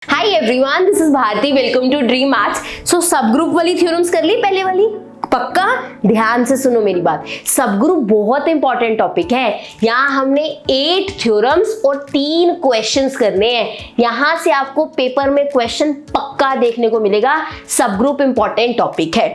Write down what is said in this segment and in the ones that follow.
Hi everyone, this is Bharti. Welcome to Dream Maths. So subgroup वाली theorems कर ली पहले वाली? पक्का ध्यान से सुनो मेरी बात। सब ग्रुप बहुत इंपॉर्टेंट टॉपिक है। यहाँ हमने 8 थ्योरम्स और 3 क्वेश्चंस करने हैं। यहाँ से आपको पेपर में क्वेश्चन पक्का देखने को मिलेगा। सब ग्रुप इंपॉर्टेंट टॉपिक है।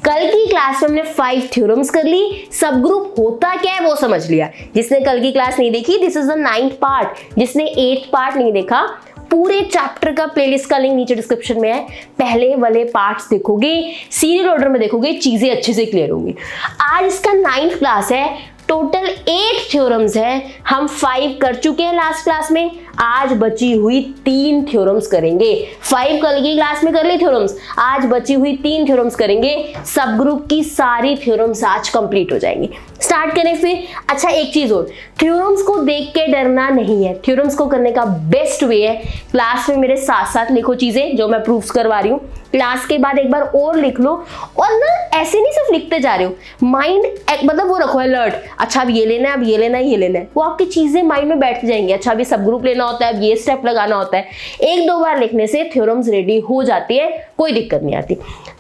कल की क्लास में हमने 5 थ्योरम्स कर ली। सब ग्रुप होता क्या है वो समझ लिया। जिसने कल की क्लास नहीं देखी, this is the 9th part. जिसने 8th पार्ट नहीं देखा, पूरे चैप्टर का प्लेलिस्ट का लिंक नीचे डिस्क्रिप्शन में है। पहले वाले पार्ट्स देखोगे, सीरियल ऑर्डर में देखोगे, चीजें अच्छे से क्लियर होंगी। आज इसका 9th क्लास है। टोटल 8 थ्योरम्स है। हम 5 कर चुके हैं लास्ट क्लास में। आज बची हुई 3 थ्योरम्स करेंगे। 5 कल की क्लास में कर ली थ्योरम्स, आज बची हुई 3 थ्योरम्स करेंगे। सब ग्रुप की सारी थ्योरम्स आज कंप्लीट हो जाएंगी। स्टार्ट करें फिर। अच्छा, एक चीज और, थ्योरम्स को देख के डरना नहीं है। थ्योरम्स को करने का बेस्ट वे है, क्लास में मेरे साथ साथ लिखो चीजें जो मैं प्रूफ करवा रही हूँ। क्लास के बाद एक बार और लिख लो, और ना ऐसे नहीं सिर्फ लिखते जा रहे हो, माइंड मतलब वो रखो अलर्ट। अच्छा, अब ये लेना है, अब ये लेना है, ये लेना है, वो आपकी चीजें माइंड में बैठ जाएंगी। अच्छा, अभी सब ग्रुप लेना होता है, अब ये स्टेप लगाना होता है। 1-2 बार लिखने से थ्योरम्स रेडी हो जाती है, कोई दिक्कत नहीं आती।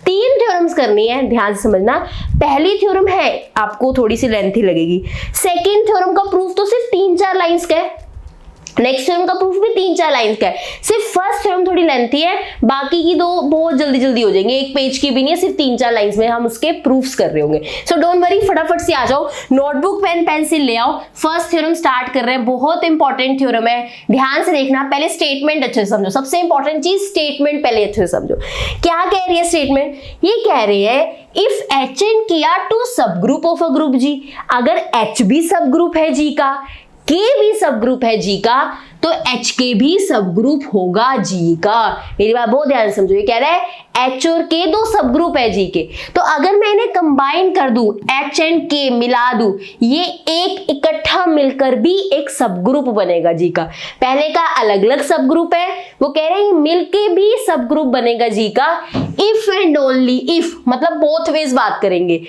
3 थ्योरम्स करनी है, ध्यान से समझना। पहली थ्योरम है, आपको थोड़ी सी लेंथी लगेगी। सेकेंड थ्योरम का प्रूफ तो सिर्फ 3-4 लाइंस का है। नेक्स्ट थ्योरम का प्रूफ भी 3-4 लाइंस का है। सिर्फ फर्स्ट थ्योरम थोड़ी लेंथी है, बाकी की 2 बहुत जल्दी जल्दी हो जाएंगे। 1 पेज की भी नहीं है, सिर्फ 3-4 लाइंस में हम उसके प्रूफ्स कर रहे होंगे। सो डोंट वरी, फटाफट से आ जाओ, नोटबुक पेन पेंसिल ले आओ। फर्स्ट थ्योरम स्टार्ट कर रहे हैं। बहुत इंपॉर्टेंट थ्योरम है, ध्यान से देखना। पहले स्टेटमेंट अच्छे से समझो। सबसे इंपॉर्टेंट चीज स्टेटमेंट पहले अच्छे से समझो। क्या कह रही है स्टेटमेंट? ये कह रही है if H and K are 2 subgroup of a group G, अगर H भी सब ग्रुप है G का, K भी सब ग्रुप है G का, तो H के भी सब ग्रुप होगा G का। मेरी बात बहुत ध्यान से समझो। ये कह रहा है H और K 2 सब ग्रुप है G के, तो अगर मैं इन्हें कंबाइन कर दूं, H एंड K मिला दूं, ये एक इकट्ठा मिलकर भी एक सब ग्रुप बनेगा G का। पहले का अलग अलग सब ग्रुप है, वो कह रहे हैं मिलके भी सब ग्रुप बनेगा G का। इफ एंड ओनली इफ, मतलब बोथ वेज बात करेंगे।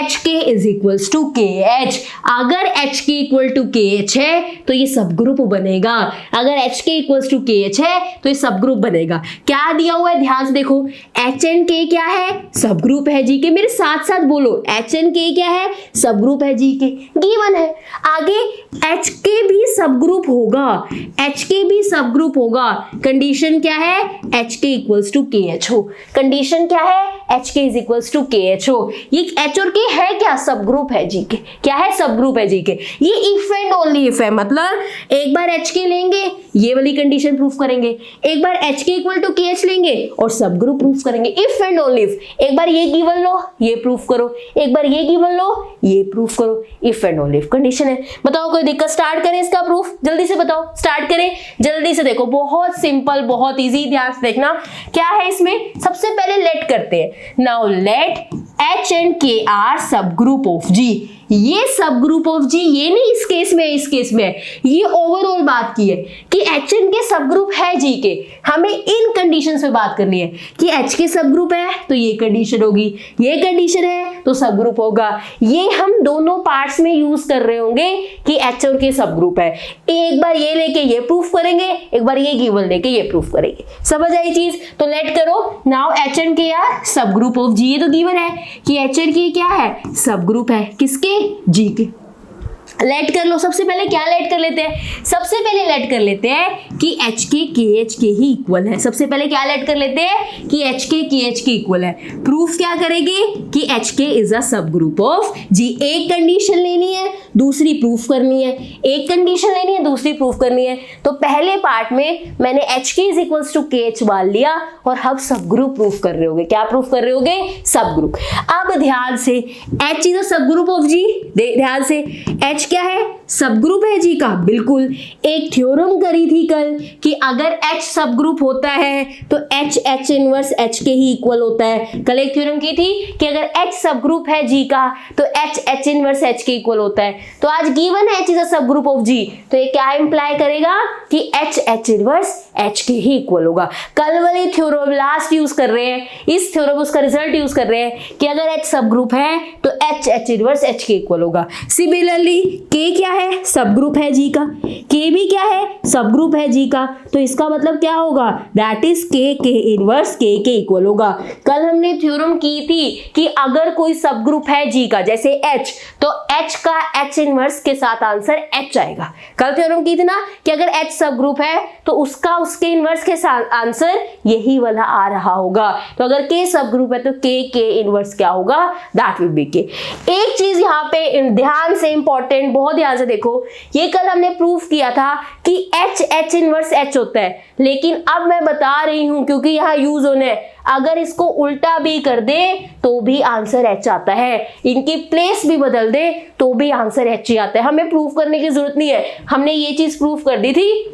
HK is equals to KH, अगर HK इक्वल टू KH है तो ये सब ग्रुप बनेगा। अगर HK इक्वल्स टू KH है तो ये सब ग्रुप बनेगा। क्या दिया हुआ है ध्यान से देखो। H एंड K क्या है? सब ग्रुप है G के। मेरे साथ साथ बोलो, H एंड K क्या है? सब ग्रुप है G के। गिवन है। आगे HK भी सब ग्रुप होगा, HK भी सब ग्रुप होगा। कंडीशन क्या है? HK इक्वल्स टू KH हो। कंडीशन क्या है? HK is equals to KH हो। ये H और K है क्या? सब ग्रुप है G के। क्या है? सब ग्रुप है G के। ये इफ एंड ओनली इफ है, मतलब एक बार HK लेंगे, ये वाली कंडीशन प्रूफ करेंगे। एक बार HK इक्वल टू KH लेंगे और सब ग्रुप प्रूफ करेंगे। If and only if. एक बार ये गिवन लो, ये प्रूफ करो। एक बार ये गिवन लो, ये प्रूफ करो। If and only if condition है। बताओ कोई दिक्कत? स्टार्ट करें इसका प्रूफ, जल्दी से बताओ। स्टार्ट करें जल्दी से। देखो बहुत सिंपल, बहुत इजी, ध्यान से देखना। क्या है इसमें? सबसे पहले लेट करते हैं। Now let H and K are subgroup of G। ये सब ग्रुप ऑफ G, ये नहीं इस केस में, इस केस में ये ओवरऑल बात की है कि H एंड K सब ग्रुप है G के। हमें इन कंडीशंस पे बात करनी है कि H के सब ग्रुप है तो ये कंडीशन होगी, ये कंडीशन है तो सब ग्रुप होगा। ये हम दोनों पार्ट्स में यूज कर रहे होंगे कि H और K सब ग्रुप है। एक बार ये लेके ये प्रूफ करेंगे, एक बार ये गिवन लेके ये प्रूफ करेंगे। समझ आई चीज? तो लेट करो। Now H and K are subgroup of G। ये तो गिवन है कि H एंड K क्या है? सब ग्रुप है। किसके? G के। लेट कर लो। सबसे पहले क्या लेट कर लेते हैं? सबसे पहले लेट कर लेते हैं कि HK KH के ही इक्वल है। सबसे पहले क्या लेट कर लेते हैं कि HK KH के इक्वल है। प्रूफ क्या करेंगे कि HK इज अ सब ग्रुप ऑफ G। एक कंडीशन लेनी है, दूसरी प्रूफ करनी है। एक कंडीशन लेनी है, दूसरी प्रूफ करनी है। तो पहले पार्ट में मैंने HK is equals to KH मान लिया और हम सब ग्रुप प्रूफ कर रहे होगे। क्या प्रूफ कर रहे होगे? सब ग्रुप। अब ध्यान से, H इज अ सब ग्रुप ऑफ G। ध्यान से, H क्या है? सब ग्रुप है G का। बिल्कुल। एक थ्योरम करी थी कल कि अगर H सब ग्रुप होता है तो H इनवर्स H के ही इक्वल होता है। कल एक थ्योरम की थी कि अगर H सब ग्रुप है G का तो H इनवर्स H के इक्वल होता है। तो आज गिवन H इज अ सब ग्रुप ऑफ G, तो ये क्या इंप्लाई करेगा कि H इनवर्स H के ही इक्वल होगा। कल वाली थ्योरम लास्ट यूज कर रहे हैं, इस थ्योरम उसका रिजल्ट यूज कर रहे हैं कि अगर H सब ग्रुप है तो H इनवर्स H के इक्वल होगा। सिमिलरली K क्या है, सब ग्रुप है जी का, के भी क्या है, सब ग्रुप है जी का, तो इसका मतलब क्या होगा, दैट इज के इनवर्स के इक्वल होगा। कल हमने थ्योरम की थी कि अगर कोई सब ग्रुप है जी का, जैसे H, तो H का H इनवर्स के साथ आंसर H आएगा। कल थ्योरम की थी ना कि अगर H सब ग्रुप है तो उसका उसके इनवर्स के साथ आंसर यही वाला आ रहा होगा। तो अगर K सब ग्रुप है तो के इनवर्स क्या होगा, दैट विल बी के। एक चीज यहाँ पे ध्यान से इंपॉर्टेंट, बहुत ध्यान से देखो, ये कल हमने प्रूफ किया था कि H इनवर्स H होता है, लेकिन अब मैं बता रही हूं क्योंकि यहाँ यूज होना है, अगर इसको उल्टा भी कर दे तो भी आंसर H आता है, इनकी प्लेस भी बदल दे तो भी आंसर H ही आता है। हमें प्रूफ करने की जरूरत नहीं है, हमने ये चीज प्रूफ कर दी थी।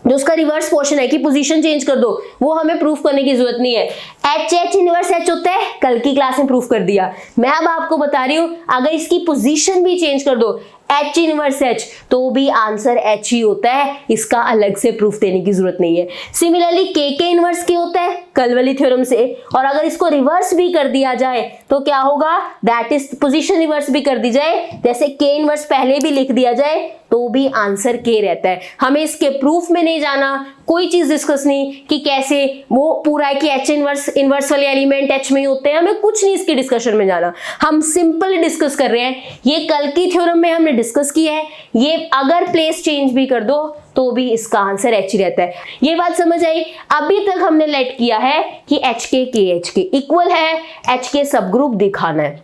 जो उसका रिवर्स पोर्शन है कि पोजीशन चेंज कर दो, वो हमें प्रूफ करने की जरूरत नहीं है। H इनवर्स H होता है, कल की क्लास में प्रूफ कर दिया। मैं अब आपको बता रही हूं, अगर इसकी पोजीशन भी चेंज कर दो H इनवर्स H, तो भी आंसर H ही होता है, इसका अलग से प्रूफ देने की जरूरत नहीं है। सिमिलरली के इनवर्स K होता है कल वाली थ्योरम से, और अगर इसको रिवर्स भी कर दिया जाए तो क्या होगा, दैट इज पोजीशन रिवर्स भी कर दी जाए, जैसे K इनवर्स पहले भी लिख दिया जाए तो भी आंसर K रहता है। हमें इसके प्रूफ में नहीं जाना, कोई चीज डिस्कस नहीं कि कैसे वो पूरा है कि H इनवर्स वाले एलिमेंट H में ही होते हैं, हमें कुछ नहीं इसके डिस्कशन में जाना, हम सिंपल डिस्कस कर रहे हैं। ये कल की थ्योरम में हमने डिस्कस किया है, ये अगर प्लेस चेंज भी कर दो तो भी इसका आंसर H ही रहता है। ये बात समझ आई। अभी तक हमने लेट किया है कि HK इक्वल है, H के सब ग्रुप दिखाना है।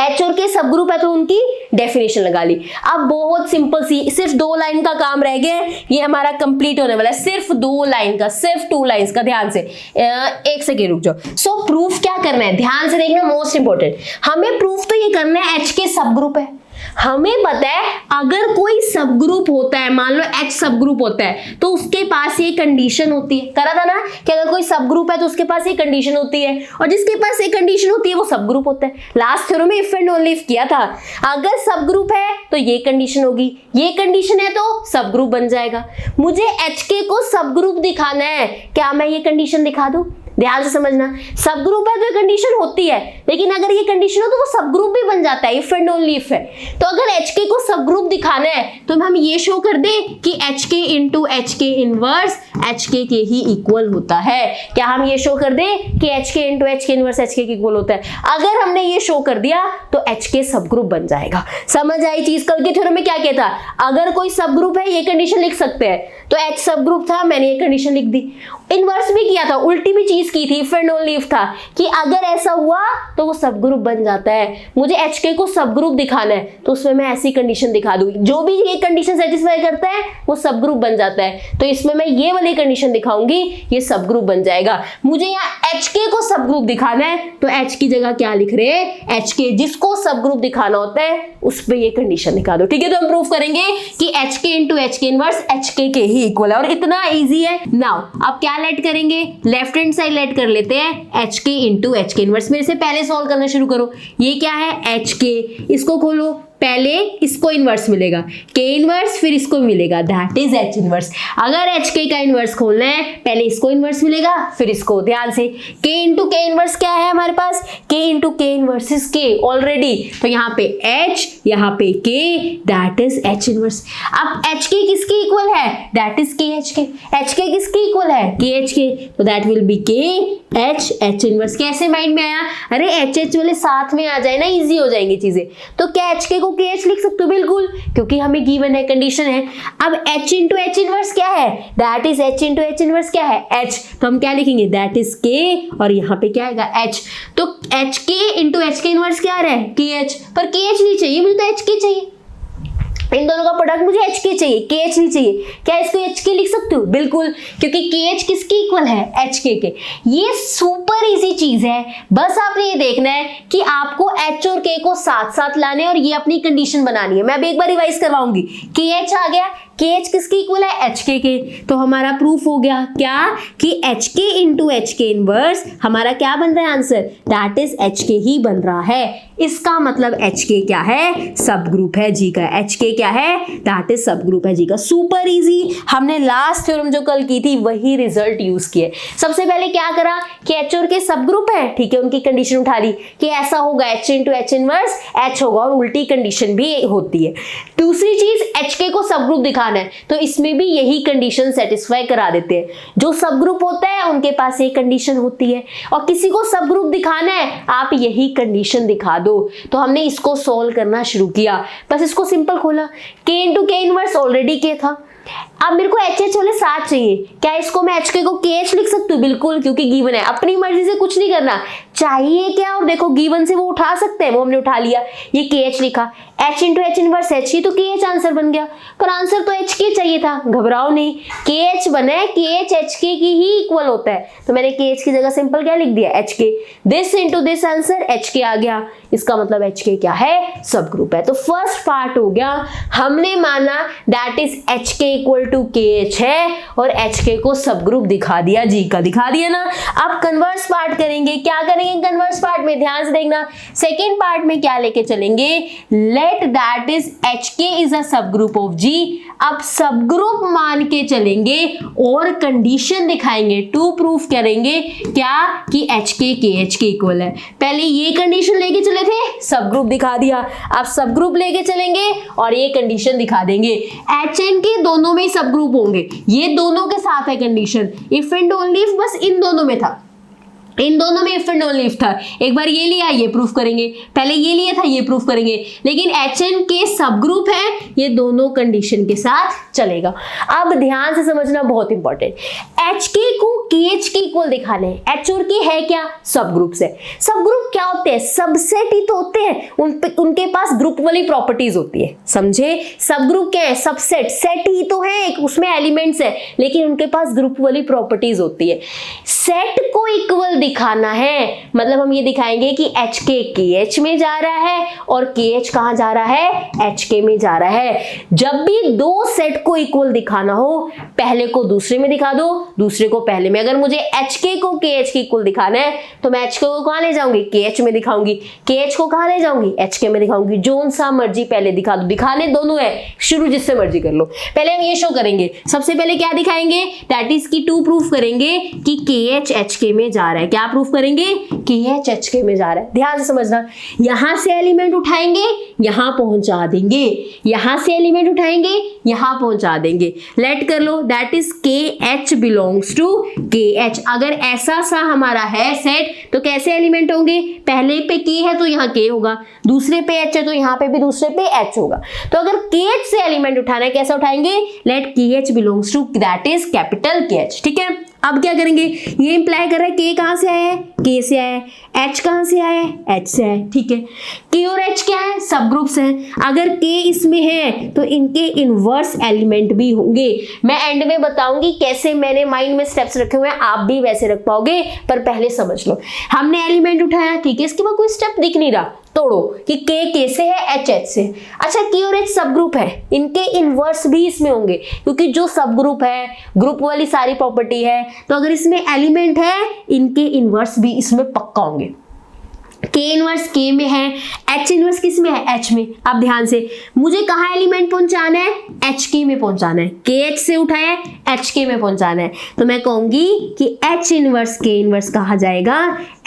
H और K सब ग्रुप है तो उनकी डेफिनेशन लगा ली। अब बहुत सिंपल सी, सिर्फ 2 लाइन का काम रह गया है, ये हमारा कंप्लीट होने वाला है, सिर्फ 2 लाइन का, सिर्फ 2 लाइंस का। ध्यान से एक सेकेंड रुक जाओ। सो प्रूफ क्या करना है, ध्यान से देखना, मोस्ट इंपॉर्टेंट। हमें प्रूफ तो ये करना है H के सब ग्रुप है। हमें पता है अगर कोई सब ग्रुप होता है, मान लो H सब ग्रुप होता है, तो उसके पास ये कंडीशन होती है, करा था ना कि अगर कोई सब ग्रुप है तो उसके पास ये कंडीशन होती है, और जिसके पास ये कंडीशन होती है वो सब ग्रुप होता है। लास्ट थ्योरम में इफ एंड ओनली इफ किया था, अगर सब ग्रुप है तो ये कंडीशन होगी, ये कंडीशन है तो सब ग्रुप बन जाएगा। मुझे HK को सब ग्रुप दिखाना है, क्या मैं ये कंडीशन दिखा दूं? ध्यान से समझना, सब ग्रुप है तो ये कंडीशन होती है, लेकिन अगर ये कंडीशन हो तो वो सब ग्रुप भी बन जाता है, इफ एंड ओनली इफ है। तो अगर HK को सब ग्रुप दिखाना है तो हम ये शो कर दे कि HK into HK inverse HK के ही इक्वल होता है। क्या हम ये शो कर दे कि HK into HK inverse HK के इक्वल होता है? अगर हमने ये शो कर दिया तो HK सब ग्रुप बन जाएगा। समझ आई चीज? कल के थ्योरम में क्या कहता, अगर कोई सब ग्रुप है ये कंडीशन लिख सकते हैं, तो H सब ग्रुप था, मैंने ये कंडीशन लिख दी। इनवर्स भी किया था, उल्टी भी चीज की थी, इफ एंड ओनली इफ था कि अगर ऐसा हुआ तो वो सब ग्रुप बन जाता है। मुझे HK को सब ग्रुप दिखाना है तो उसमें मैं ऐसी कंडीशन दिखा दूं, जो भी ये कंडीशन सेटिस्फाई करता है वो सब ग्रुप बन जाता है। तो इसमें मैं ये वाली कंडीशन दिखाऊंगी, ये सब ग्रुप बन जाएगा। मुझे यहाँ HK को सब ग्रुप दिखाना है तो H की जगह क्या लिख रहे हैं, HK, जिसको सब ग्रुप दिखाना होता है उस पर ये कंडीशन दिखा दो। ठीक है, तो हम प्रूफ करेंगे कि HK into HK inverse HK के ही इक्वल है, और इतना इजी है। नाउ अब क्या लेट करेंगे, लेफ्ट हैंड साइड लेट कर लेते हैं HK इंटू HK इनवर्स। मेरे से पहले सॉल्व करना शुरू करो। ये क्या है, HK, इसको खोलो, पहले इसको इनवर्स मिलेगा K इनवर्स, फिर इसको मिलेगा, दैट इज H इनवर्स। अगर HK का इनवर्स खोलना है पहले इसको इनवर्स मिलेगा फिर इसको। ध्यान से, K इंटू K इनवर्स क्या है हमारे पास, K into K inverse is K already, तो यहाँ पे H, यहाँ पे K, that is H inverse. अब HK किसके इक्वल है, दैट इज KHK। HK किसके इक्वल है, KHK, तो that will be KH inverse. कैसे माइंड में आया, अरे HH वाले साथ में आ जाए ना, इजी हो जाएंगी चीजें। तो क्या HK को KH लिख सकते हो, बिल्कुल, क्योंकि हमें गिवन है, कंडीशन है। अब H इंटू H इनवर्स क्या है, that is H into H inverse क्या है, H, तो हम क्या लिखेंगे, दैट इज K, और यहाँ पे क्या आएगा H। तो HK इंटू HK इनवर्स क्या आ रहा है, KH, पर KH नहीं चाहिए, मुझे तो HK चाहिए। इन दोनों का प्रोडक्ट मुझे HK चाहिए, KH नहीं चाहिए। क्या इसको HK लिख सकते हो, बिल्कुल, क्योंकि KH किसके इक्वल है, HK के। ये सुपर इजी चीज है, बस आपने ये देखना है कि आपको H और K को साथ साथ लाने और ये अपनी कंडीशन बनानी है। मैं अब एक बार रिवाइज करवाऊंगी। KH आ गया, KH किसके इक्वल है, HK के, तो हमारा प्रूफ हो गया क्या कि HK इंटू HK इनवर्स हमारा क्या बन रहा है आंसर, दैट इज HK ही बन रहा है। इसका मतलब HK क्या है, सब ग्रुप है जी का। HK क्या है, दैट इज सब ग्रुप है जी का। सुपर इजी, हमने लास्ट थ्योरम जो कल की थी वही रिजल्ट यूज किए। सबसे पहले क्या करा कि H और K सब ग्रुप है, ठीक है, उनकी कंडीशन उठा ली कि ऐसा होगा H into H inverse H होगा, और उल्टी कंडीशन भी होती है। दूसरी चीज HK को सब ग्रुप दिखाना है तो इसमें भी यही कंडीशन सेटिस्फाई करा देते हैं। जो सब ग्रुप होता है उनके पास ये कंडीशन होती है, और किसी को सब ग्रुप दिखाना है आप यही कंडीशन दिखा दो। तो हमने इसको सोल्व करना शुरू किया, बस इसको सिंपल खोला, K into K inverse already K था। अब मेरे को HH वाले साथ चाहिए, क्या इसको मैं HK को KH लिख सकती हूँ? बिल्कुल, क्योंकि गिवन है, अपनी मर्जी से कुछ नहीं करना, चाहिए क्या, और देखो गिवन से वो उठा सकते हैं, वो हमने उठा लिया, ये KH लिखा, H into H inverse H, ही तो KH आंसर बन गया, पर आंसर तो HK चाहिए था। घबराओ नहीं, KH बना है, KH HK की ही इक्वल होता है, तो मैंने KH की जगह सिंपल क्या लिख दिया, HK। This into this answer HK आ गया, इसका मतलब HK क्या है, सब ग्रुप है। तो फर्स्ट पार्ट हो गया, हमने माना that is HK equal to KH है, और HK को सब ग्रुप दिखा दिया, जी का दिखा दिया ना। अब कन्वर्स पार्ट करेंगे, क्या करेंगे कन्वर्स पार्ट में, ध्यान से देखना, सेकेंड पार्ट में क्या लेके चलेंगे, let that is HK is a सब ग्रुप ऑफ G। अब सब ग्रुप मान के चलेंगे और कंडीशन दिखाएंगे, टू प्रूफ करेंगे क्या कि HK KH के इक्वल है। पहले ये कंडीशन लेके चले थे, सब ग्रुप दिखा दिया, अब सब ग्रुप लेके चलेंगे और ये कंडीशन दिखा देंगे। HN के दोनों में सब ग्रुप होंगे, ये दोनों के साथ है condition, if and only if बस इन दोनों में था, इन दोनों में इफ एंड ओनली इफ था। एक बार ये लिया, ये प्रूफ करेंगे, पहले ये लिया था, ये प्रूफ करेंगे, लेकिन HN के सब ग्रुप है, ये दोनों कंडीशन के साथ चलेगा। अब ध्यान से समझना, बहुत इंपॉर्टेंट, HK को KH के इक्वल दिखाने हैं। H और K है क्या, सब ग्रुप्स है। सब ग्रुप क्या होते हैं, सबसेट ही तो होते हैं, उनके पास ग्रुप वाली प्रॉपर्टीज होती है, समझे। सब ग्रुप क्या है, सबसेट, सेट ही तो है, उसमें एलिमेंट्स है, लेकिन उनके पास ग्रुप वाली प्रॉपर्टीज होती है। सेट को इक्वल दिखाना है, मतलब हम ये दिखाएंगे कि HK KH में जा रहा है और KH कहां जा रहा है, HK में जा रहा है। जब भी दो सेट को इक्वल दिखाना हो, पहले को दूसरे में दिखा दो, दूसरे को पहले में। अगर मुझे HK को KH के इक्वल दिखाना है तो मैं HK को कहां ले जाऊंगी, KH में दिखाऊंगी, KH को कहां ले जाऊंगी, HK में दिखाऊंगी। जोन सा मर्जी पहले दिखा दो, दिखाने दोनों है, शुरू जिससे मर्जी कर लो। पहले हम ये शो करेंगे, सबसे पहले क्या दिखाएंगे, दैट इज की टू प्रूफ करेंगे कि KH HK में जा रहा है। क्या प्रूफ करेंगे, KH HK में जा रहा है। ध्यान से समझना, यहां से एलिमेंट उठाएंगे, यहां पहुंचा देंगे, यहां से एलिमेंट उठाएंगे, यहां पहुंचा देंगे। लेट कर लो, that is KH belongs to KH। अगर ऐसा सा हमारा है सेट तो कैसे एलिमेंट होंगे, पहले पे K है तो यहाँ K होगा, दूसरे पे H है तो यहाँ पे भी दूसरे पे H होगा। तो अगर KH से एलिमेंट उठाना है, कैसे उठाएंगे, let KH belongs to that is capital KH। ठीक है, अब क्या करेंगे, ये इंप्लाई कर रहा है K कहां से आया है, K से आया है, H कहां से आया है, H से आया है। ठीक है, K और H क्या है, सब ग्रुप्स हैं। अगर K इसमें है तो इनके इनवर्स एलिमेंट भी होंगे। मैं एंड में बताऊंगी कैसे मैंने माइंड में स्टेप्स रखे हुए हैं, आप भी वैसे रख पाओगे, पर पहले समझ लो। हमने एलिमेंट उठाया, ठीक है, इसके बाद कोई स्टेप दिख नहीं रहा, तोड़ो कि K से है, H से। अच्छा, K और H सब ग्रुप है, इनके इनवर्स भी इसमें होंगे, क्योंकि जो सब ग्रुप है, ग्रुप वाली सारी प्रॉपर्टी है, तो अगर इसमें एलिमेंट है, इनके इनवर्स भी इसमें पक्का होंगे। K इनवर्स K में है, H इनवर्स किस में है, H में। अब ध्यान से, मुझे कहाँ एलिमेंट पहुंचाना है, HK में पहुंचाना है। KH से उठाया, HK में पहुंचाना है, तो मैं कहूंगी कि H इनवर्स K इनवर्स कहा जाएगा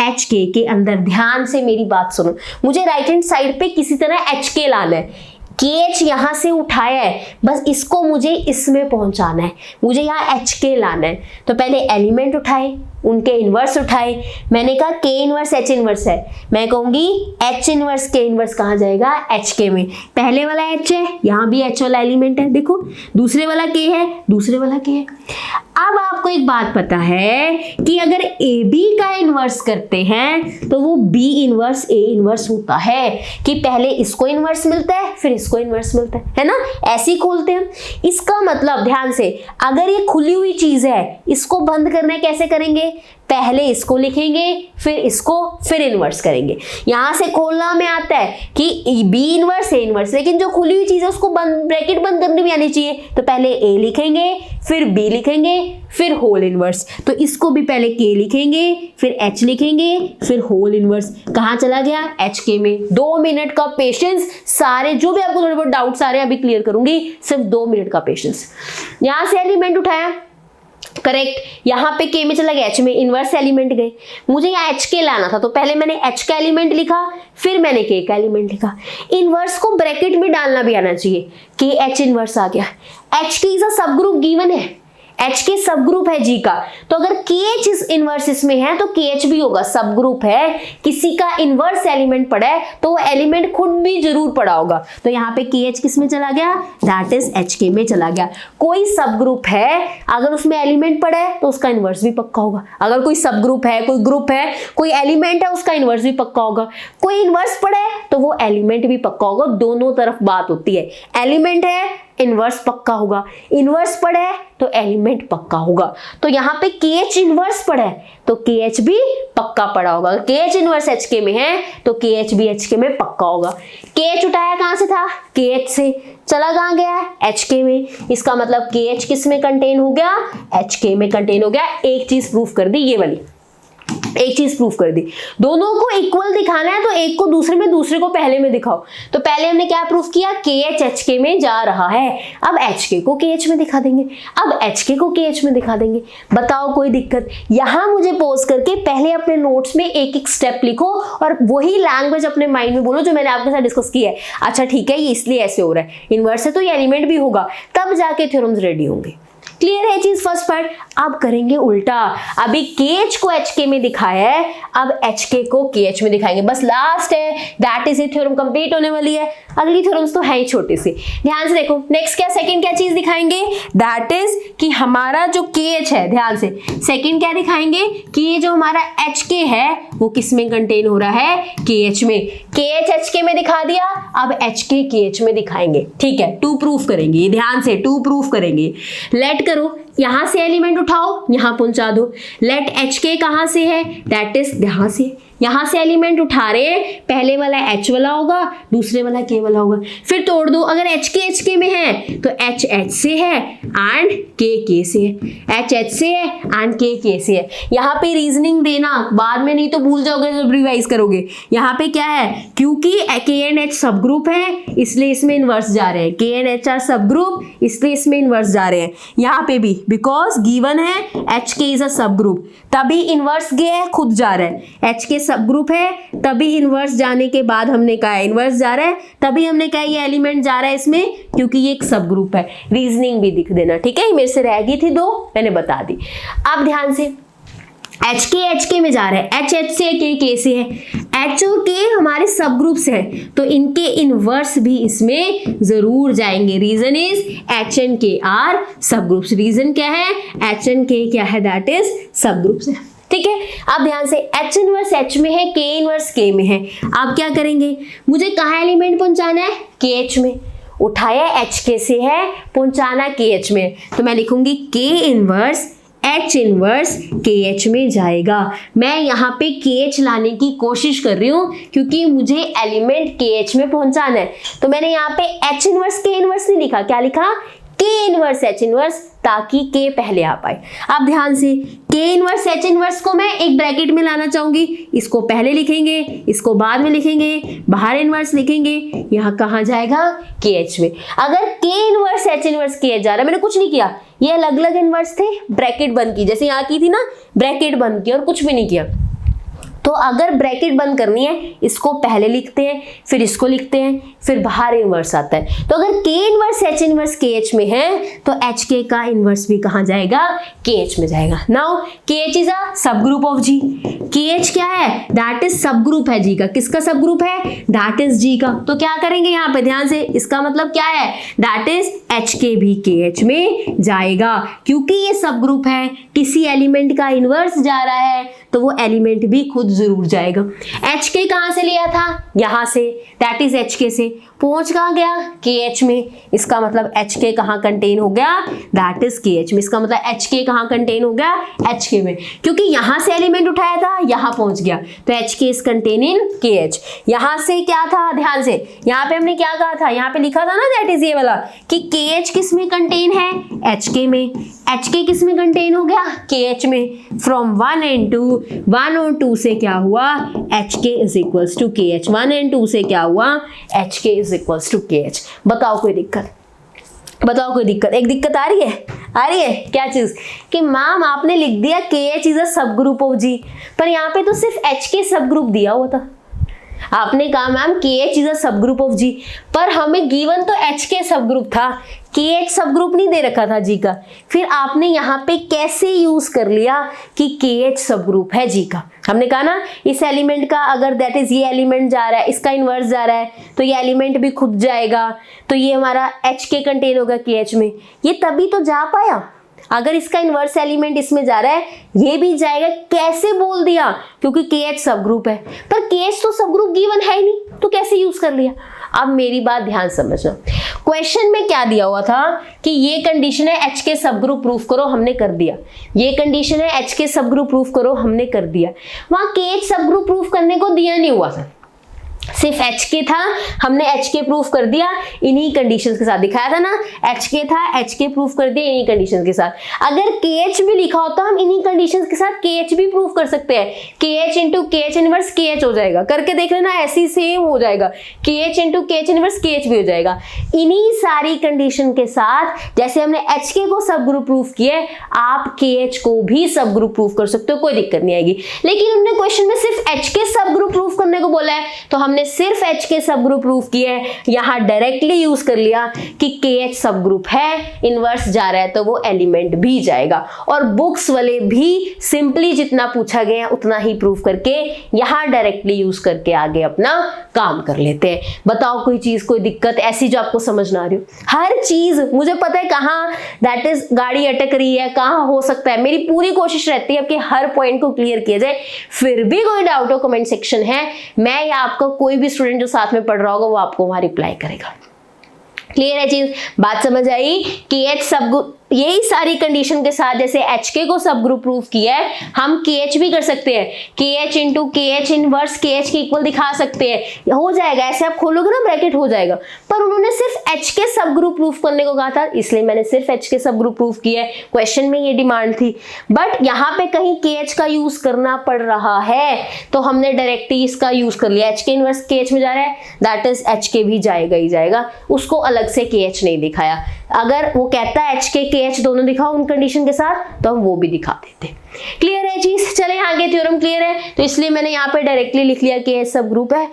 HK के अंदर। ध्यान से मेरी बात सुनो, मुझे राइट हैंड साइड पे किसी तरह HK लाना है। KH यहाँ से उठाया है, बस इसको मुझे इसमें पहुंचाना है, मुझे यहाँ HK लाना है। तो पहले एलिमेंट उठाए, उनके इनवर्स उठाए, मैंने कहा K इनवर्स H इनवर्स है, मैं कहूंगी H इनवर्स K इनवर्स कहाँ जाएगा, HK में। पहले वाला H है, यहाँ भी H वाला एलिमेंट है, देखो, दूसरे वाला K है, दूसरे वाला K है। अब आपको एक बात पता है कि अगर AB का इनवर्स करते हैं तो वो B इनवर्स A इनवर्स होता है, कि पहले इसको इनवर्स मिलता है फिर इसको इनवर्स मिलता है ना, ऐसे ही खोलते हैं। इसका मतलब ध्यान से, अगर ये खुली हुई चीज है, इसको बंद करना कैसे करेंगे, पहले इसको लिखेंगे, फिर इसको, फिर इन्वर्स करेंगे। यहां से खोलना में आता है कि बी इन्वर्स, ए इन्वर्स, लेकिन जो खुली हुई चीज है उसको ब्रैकेट बंद करनी भी आनी चाहिए। तो पहले ए लिखेंगे, फिर बी लिखेंगे, फिर होल इन्वर्स। तो इसको भी पहले के लिखेंगे, फिर एच लिखेंगे, फिर होल इन्वर्स। कहाँ चला गया? एच के में। 2 मिनट का पेशेंस। सारे जो भी आपको थोड़े बहुत डाउट सारे अभी क्लियर करूंगी, सिर्फ 2 मिनट का पेशेंस। यहां से एलिमेंट उठाया, करेक्ट। यहां पे के में चला गया, एच में इन्वर्स एलिमेंट गए। मुझे यहाँ एच के लाना था, तो पहले मैंने एच का एलिमेंट लिखा, फिर मैंने के का एलिमेंट लिखा। इन्वर्स को ब्रैकेट में डालना भी आना चाहिए। के एच इन्वर्स आ गया। एच के इज अ सब ग्रुप गिवन है, एच के सब ग्रुप है जी का। तो अगर के एच इन्वर्स इसमें है तो के एच भी होगा, सब ग्रुप है। किसी का इन्वर्स एलिमेंट पड़ा है तो वो एलिमेंट खुद भी जरूर पड़ा होगा। तो यहाँ पे के एच किस में चला गया? दैट इज एच के में चला गया। कोई सब ग्रुप है, अगर उसमें एलिमेंट पड़ा है तो उसका इन्वर्स भी पक्का होगा। अगर कोई सब ग्रुप है, कोई ग्रुप है, कोई एलिमेंट है, उसका इन्वर्स भी पक्का होगा। कोई इन्वर्स पड़ा है तो वो एलिमेंट भी पक्का होगा। दोनों तरफ बात होती है। एलिमेंट है, इन्वर्स पक्का होगा। इन्वर्स पड़ा है तो एलिमेंट पक्का होगा। तो यहाँ पे के एच इन्वर्स पड़ा है तो के एच भी पक्का पड़ा होगा। के एच इन्वर्स एच के में है तो के एच भी एच के में पक्का होगा। के एच उठाया कहां से था? के एच से। चला कहां गया? एच के में। इसका मतलब के एच किस में कंटेन हो गया? एच के में कंटेन हो गया। एक चीज प्रूफ कर दी, ये वाली एक चीज प्रूफ कर दी। दोनों को इक्वल दिखाना है तो एक को दूसरे में, दूसरे को पहले में दिखाओ। तो पहले हमने क्या प्रूफ किया? के एच एच के में जा रहा है। अब एच के को के एच में दिखा देंगे, अब एच के को के एच में दिखा देंगे। बताओ कोई दिक्कत? यहां मुझे पॉज करके पहले अपने नोट्स में एक एक स्टेप लिखो और वही लैंग्वेज अपने माइंड में बोलो जो मैंने आपके साथ डिस्कस किया है। अच्छा ठीक है, ये इसलिए ऐसे हो रहा है, इन्वर्स है तो ये एलिमेंट भी होगा, तब जाके थ्योरम्स रेडी होंगे। क्लियर है चीज? First part. अब करेंगे उल्टा। अभी के एच को एच के में दिखाया है, अब एच के को के एच में दिखाएंगे। बस लास्ट है, that is a theorem complete होने वाली है। अगली थ्योरम्स तो है ही छोटी सी। ध्यान से देखो, नेक्स्ट क्या सेकंड क्या चीज दिखाएंगे? दैट इज कि हमारा जो के एच है, ध्यान से सेकंड क्या दिखाएंगे कि ये जो हमारा एच के है वो किस में कंटेन हो रहा है? के एच में। के एच एच के में दिखा दिया, अब एच के एच में दिखाएंगे। ठीक है, 2 प्रूफ करेंगे। ध्यान से 2 प्रूफ करेंगे। लेट करो, यहां से एलिमेंट उठाओ, यहां पहुंचा दो। लेट एच के कहां से है? दैट इज यहां से एलिमेंट उठा रहे हैं, पहले वाला एच वाला होगा, दूसरे वाला के वाला होगा। फिर तोड़ दो, अगर एच के में है तो एच एच से है एंड के से है। एच एच से है एंड के से है। यहाँ पे रीजनिंग देना बाद में, नहीं तो भूल जाओगे जब रिवाइज करोगे। यहाँ पे क्या है? क्योंकि के एंड एच सब ग्रुप है इसलिए इसमें इन्वर्स जा रहे हैं। के एंड एच आर सब ग्रुप इसलिए इसमें इन्वर्स जा रहे हैं। यहाँ पे भी बिकॉज गिवन है एच के इज अ सब ग्रुप, तभी इन्वर्स गया है, खुद जा रहा है। एच के सब ग्रुप है तभी इन्वर्स जाने के बाद हमने कहा इन्वर्स जा रहा है, तभी हमने कहा ये एलिमेंट जा रहा है इसमें क्योंकि ये एक सब ग्रुप है। रीजनिंग भी लिख देना, ठीक है? मेरे से रह गई थी 2, मैंने बता दी। अब ध्यान से, एच के में जा रहा है, एच एच से के से है। एच और के हमारे सब ग्रुप्स हैं तो इनके इनवर्स भी इसमें जरूर जाएंगे। रीजन इज एच एंड के आर सब ग्रुप्स। रीजन क्या है? एच एंड के क्या है? दैट इज सब ग्रुप्स है। ठीक है, अब ध्यान से, एच इनवर्स एच में है, के इनवर्स के में है। आप क्या करेंगे? मुझे कहाँ एलिमेंट पहुंचाना है? के एच में। उठाया एच के से है, पहुंचाना के एच में, तो मैं लिखूंगी के इनवर्स एच इनवर्स के एच में जाएगा। मैं यहाँ पे के एच लाने की कोशिश कर रही हूँ क्योंकि मुझे एलिमेंट के एच में पहुंचाना है। तो मैंने यहाँ पे एच इनवर्स के इनवर्स नहीं लिखा, क्या लिखा? के इनवर्स एच इनवर्स, ताकि के पहले आ पाए। अब ध्यान से, के इनवर्स एच इनवर्स को मैं एक ब्रैकेट में लाना चाहूंगी। इसको पहले लिखेंगे, इसको बाद में लिखेंगे, बाहर इनवर्स लिखेंगे, यहाँ कहाँ जाएगा? के एच में। अगर के इनवर्स एच इनवर्स के एच जा रहा है, मैंने कुछ नहीं किया, ये अलग अलग इनवर्स थे, ब्रैकेट बंद की, जैसे यहाँ की थी ना, ब्रैकेट बंद की और कुछ भी नहीं किया। तो अगर ब्रैकेट बंद करनी है, इसको पहले लिखते हैं, फिर इसको लिखते हैं, फिर बाहर इनवर्स आता है। तो अगर के इनवर्स एच इनवर्स के एच में है तो एच के का इनवर्स भी कहाँ जाएगा? के एच में जाएगा। नाउ के एच इज अ सब ग्रुप ऑफ जी। के एच क्या है? दैट इज सब ग्रुप है जी का। किसका सब ग्रुप है? दैट इज जी का। तो क्या करेंगे यहाँ पे? ध्यान से, इसका मतलब क्या है? दैट इज एच के भी के एच में जाएगा क्योंकि ये सब ग्रुप है, किसी एलिमेंट का इनवर्स जा रहा है तो वो एलिमेंट भी खुद जरूर जाएगा। एच के कहां से लिया था? यहां से, दैट इज एच के से। पहुंच कहाँ गया, KH में। इसका मतलब HK कहाँ कंटेन हो गया, दैट इज KH में। इसका मतलब HK कहाँ कंटेन हो गया, HK में, क्योंकि यहां से एलिमेंट उठाया था, यहां पहुंच गया, तो HK is contain in KH। यहां से क्या था, ध्यान से, यहां पे हमने क्या कहा था, यहां पे लिखा था ना, दैट इज ये वाला, कि KH किस में कंटेन है, HK में। HK किस में कंटेन हो गया, KH में। फ्रॉम 1 and 2, 1 और 2 से क्या हुआ, HK is equals to KH। 1 and 2 से क्या हुआ, HK is equals to KH। बताओ कोई दिक्कत, बताओ कोई दिक्कत। एक दिक्कत आ रही है, आ रही है, क्या चीज, कि मैम आपने लिख दिया KH इज अ सब ग्रुप ऑफ G, पर यहाँ पे तो सिर्फ HK सब ग्रुप दिया हुआ था। आपने कहा मैम KH इज अ सब ग्रुप ऑफ G, पर हमें गिवन तो HK सब ग्रुप था, KH सब ग्रुप नहीं दे रखा था G का। फिर आपने यहाँ पे कैसे यूज कर लिया कि KH सब ग्रुप है G का। हमने कहा ना, इस एलिमेंट का अगर दैट इज ये एलिमेंट जा रहा है, इसका इन्वर्स जा रहा है, तो ये एलिमेंट भी खुद जाएगा, तो ये हमारा HK कंटेन होगा KH में। ये तभी तो जा पाया, अगर इसका इन्वर्स एलिमेंट इसमें जा रहा है, ये भी जाएगा। कैसे बोल दिया, क्योंकि KH सब ग्रुप है, पर KH तो सब ग्रुप गिवन है ही नहीं, तो कैसे यूज कर लिया। अब मेरी बात ध्यान समझना, क्वेश्चन में क्या दिया हुआ था कि ये कंडीशन है HK सब ग्रुप प्रूफ करो, हमने कर दिया। ये कंडीशन है HK सब ग्रुप प्रूफ करो, हमने कर दिया। वहां KH सब ग्रुप प्रूफ करने को दिया नहीं हुआ था, सिर्फ HK था, हमने HK प्रूफ कर दिया इन्हीं कंडीशंस के साथ। दिखाया था ना, HK था, HK प्रूफ कर दिया इन्हीं कंडीशंस के साथ। अगर KH भी लिखा होता, हम इन्हीं कंडीशंस के साथ KH भी प्रूफ कर सकते हैं। KH into KH inverse KH हो जाएगा, करके देख लेना, ऐसी सेम हो जाएगा। KH into KH inverse KH भी हो जाएगा। इन्हीं सारी कंडीशन के साथ, जैसे हमने HK को सब ग्रुप प्रूफ किया, आप KH को भी सब ग्रुप प्रूफ कर सकते हो, कोई दिक्कत नहीं आएगी। लेकिन उन्होंने क्वेश्चन में सिर्फ HK सब ग्रुप प्रूफ करने को बोला है, तो हमने सिर्फ HK सब ग्रुप प्रूफ किया है। यहां डायरेक्टली यूज कर लिया कि KH सब ग्रुप है, इनवर्स जा रहा है तो वो एलिमेंट भी जाएगा। और बुक्स वाले भी सिंपली जितना पूछा गया उतना ही प्रूफ करके यहां डायरेक्टली यूज करके आगे अपना काम कर लेते हैं। बताओ कोई चीज, कोई दिक्कत ऐसी जो आपको समझ ना आ रही हो। हर चीज मुझे पता है कहाँ दैट इज गाड़ी अटक रही है, कहाँ हो सकता है, मेरी पूरी कोशिश रहती है कि हर पॉइंट को क्लियर किया जाए। फिर भी कोई डाउट हो, कमेंट सेक्शन है, मैं या आपका कोई भी स्टूडेंट जो साथ में पढ़ रहा होगा वो आपको वहां रिप्लाई करेगा। क्लियर है चीज, बात समझ आई। KH सब, यही सारी कंडीशन के साथ जैसे HK को सब ग्रुप प्रूफ किया है, हम KH भी कर सकते हैं। KH into KH inverse KH के इक्वल दिखा सकते हैं, हो जाएगा। ऐसे आप खोलोगे ना ब्रैकेट, हो जाएगा। पर उन्होंने सिर्फ HK सब ग्रुप प्रूफ करने को कहा था, इसलिए मैंने सिर्फ HK सब ग्रुप प्रूफ किया है। क्वेश्चन में ये डिमांड थी, बट यहाँ पे कहीं KH का यूज करना पड़ रहा है, तो हमने डायरेक्टली इसका यूज कर लिया। HK इनवर्स KH में जा रहा है, दैट इज HK भी जाएगा ही जाएगा, उसको अलग से KH नहीं दिखाया। अगर वो कहता है HK KH दोनों दिखाओ उन कंडीशन के साथ, तो हम वो भी दिखा देते। क्लियर है चीज, चले आगे। थ्योरम क्लियर है, तो इसलिए मैंने यहाँ पे डायरेक्टली लिख लिया कि सब ग्रुप है।